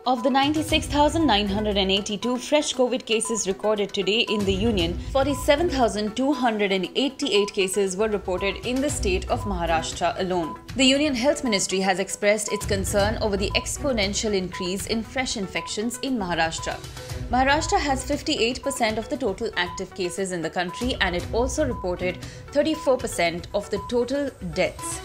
Of the 96,982 fresh COVID cases recorded today in the Union, 47,288 cases were reported in the state of Maharashtra alone. The Union Health Ministry has expressed its concern over the exponential increase in fresh infections in Maharashtra. Maharashtra has 58% of the total active cases in the country, and it also reported 34% of the total deaths.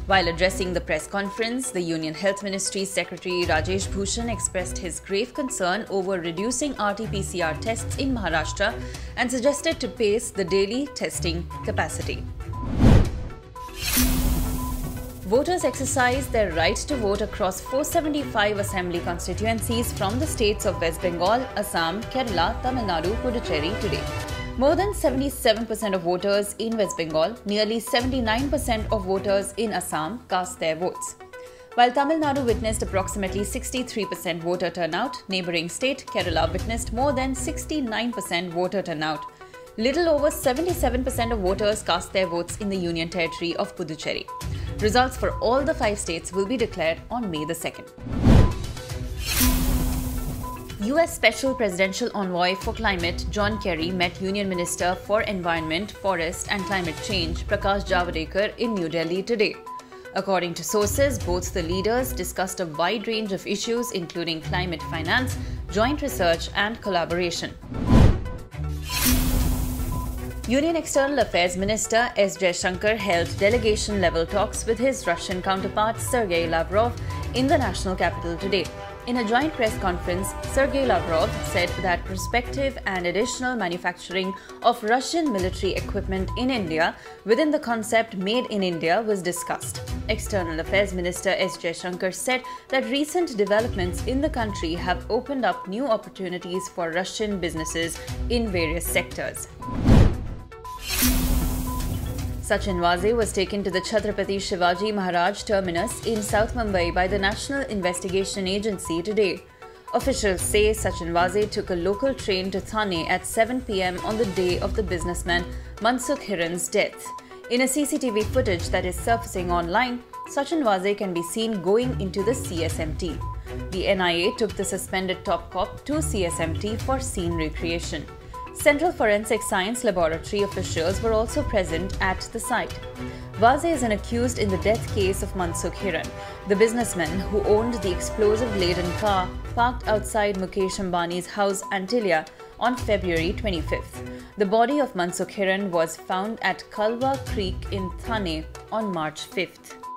While addressing the press conference, the Union Health Ministry's Secretary Rajesh Bhushan expressed his grave concern over reducing RT-PCR tests in Maharashtra and suggested to pace the daily testing capacity. Voters exercised their right to vote across 475 assembly constituencies from the states of West Bengal, Assam, Kerala, Tamil Nadu, Puducherry today. More than 77% of voters in West Bengal, nearly 79% of voters in Assam cast their votes. While Tamil Nadu witnessed approximately 63% voter turnout, neighbouring state Kerala witnessed more than 69% voter turnout. Little over 77% of voters cast their votes in the Union Territory of Puducherry. Results for all the 5 states will be declared on May the 2nd. US Special Presidential Envoy for Climate John Kerry met Union Minister for Environment, Forest and Climate Change Prakash Javadekar in New Delhi today. According to sources, both the leaders discussed a wide range of issues including climate finance, joint research and collaboration. Union External Affairs Minister S. Jaishankar held delegation-level talks with his Russian counterpart Sergei Lavrov in the national capital today. In a joint press conference, Sergei Lavrov said that prospective and additional manufacturing of Russian military equipment in India within the concept Made in India was discussed. External Affairs Minister S. Jaishankar said that recent developments in the country have opened up new opportunities for Russian businesses in various sectors. Sachin Waze was taken to the Chhatrapati Shivaji Maharaj terminus in South Mumbai by the National Investigation Agency today. Officials say Sachin Waze took a local train to Thane at 7 p.m. on the day of the businessman Mansukh Hiran's death. In a CCTV footage that is surfacing online, Sachin Waze can be seen going into the CSMT. The NIA took the suspended top cop to CSMT for scene recreation. Central Forensic Science Laboratory officials were also present at the site. Waze is an accused in the death case of Mansukh Hiran, the businessman who owned the explosive-laden car parked outside Mukesh Ambani's house Antilia on February 25th. The body of Mansukh Hiran was found at Kalwa Creek in Thane on March 5th.